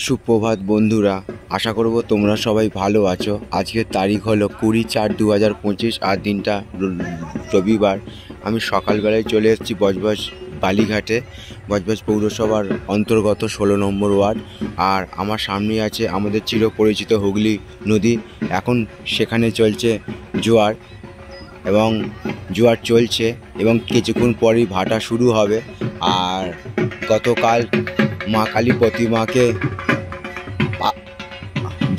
সুপ্রভাত বন্ধুরা, আশা করব তোমরা সবাই ভালো আছো। আজকের তারিখ হলো 20/4/2025 আর দিনটা রবিবার। আমি সকালবেলায় চলে এসেছি বজবজ বালিঘাটে, বজবজ পৌরসভার অন্তর্গত 16 নম্বর ওয়ার্ড। আর আমার সামনেই আছে আমাদের চিরপরিচিত হুগলি নদী। এখন সেখানে চলছে জোয়ার এবং জোয়ার চলছে এবং কিছুক্ষণ পরেই ভাটা শুরু হবে। আর গতকাল মা কালী প্রতিমাকে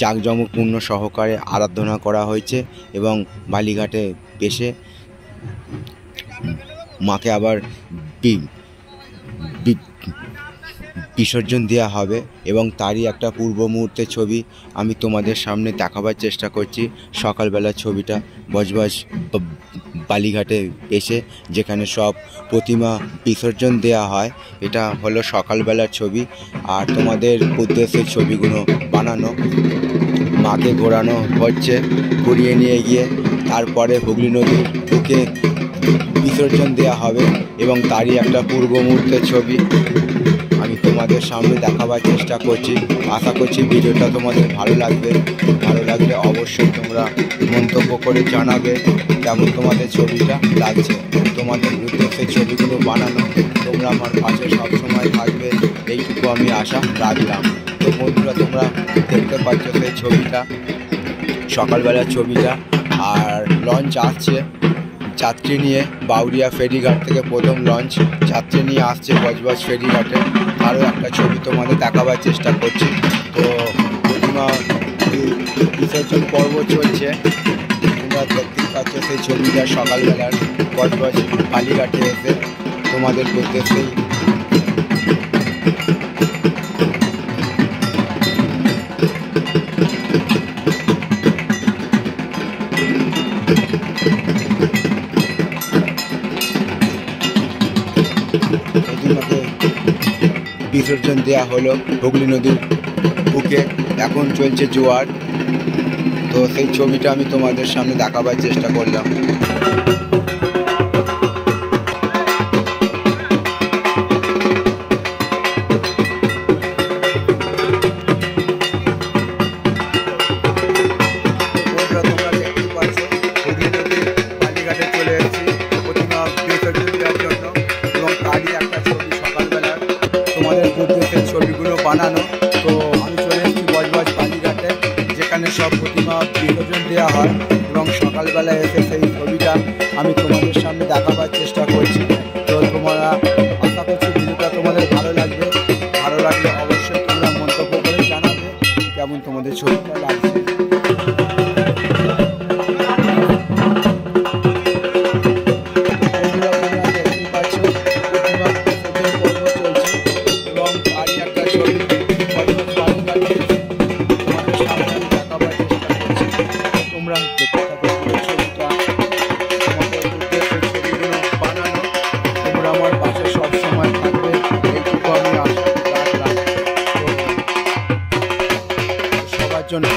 জাঁকজমকপূর্ণ সহকারে আরাধনা করা হয়েছে এবং বালিঘাটে এসে মাকে আবার বিসর্জন দেওয়া হবে এবং তারই একটা পূর্ব মুহূর্তের ছবি আমি তোমাদের সামনে দেখাবার চেষ্টা করছি। সকালবেলার ছবিটা বজবজ বালিঘাটে এসে যেখানে সব প্রতিমা বিসর্জন দেওয়া হয়, এটা হলো সকালবেলার ছবি। আর তোমাদের উদ্দেশ্যে ছবিগুলো বানানো, মাকে ঘোরানো হচ্ছে, ঘুরিয়ে নিয়ে গিয়ে তারপরে হুগলি নদীর বুকে বিসর্জন দেওয়া হবে এবং তারই একটা পূর্ব মুহূর্তের ছবি আমি তোমাদের সামনে দেখাবার চেষ্টা করছি। আশা করছি ভিডিওটা তোমাদের ভালো লাগলে অবশ্যই তোমরা মন্তব্য করে জানাবে কেমন তোমাদের ছবিটা লাগছে। তোমাদের উদ্দেশ্যে ছবিগুলো বানানো, তোমরা আমার পাশে সবসময় থাকবে, এইটুকু আমি আশা রাখলাম। তো বন্ধুরা, তোমরা দেখতে পাচ্ছ সেই ছবিটা, সকালবেলার ছবিটা। আর লঞ্চ আসছে যাত্রী নিয়ে, বাউরিয়া ফেরিঘাট থেকে প্রথম লঞ্চ যাত্রী নিয়ে আসছে বজবজ ফেরিঘাটে। আরও একটা ছবি তোমাদের দেখাবার চেষ্টা করছি। তো প্রতিমা বিসর্জন পর্ব চলছে, তোমরা দেখতে পাচ্ছ সেই ছবিটা সকালবেলার বজবজ বালিঘাটে এসে তোমাদের উদ্দেশ্যেই। প্রতিমাকে বিসর্জন দেওয়া হলো হুগলি নদীর বুকে, এখন চলছে জোয়ার। তো সেই ছবিটা আমি তোমাদের সামনে দেখাবার চেষ্টা করলাম। ছবিগুলো বানানো, তো আমি চলে এসেছি বজবজ বালিঘাটে, যেখানে সব প্রতিমা বিসর্জন দেওয়া হয় এবং সকালবেলা এসে সেই ছবিটা আমি তোমাদের সামনে দেখাবার চেষ্টা করছি। তো তোমরা, আশা করছি ভিডিওটা তোমাদের ভালো লাগলে অবশ্যই তোমরা মন্তব্য করে জানাবে কেমন তোমাদের ছবিটা লাগছে। আমার পাশে সব সময় থাকবে, এইটুকু আমি আশা রাখলাম। সবার জন্য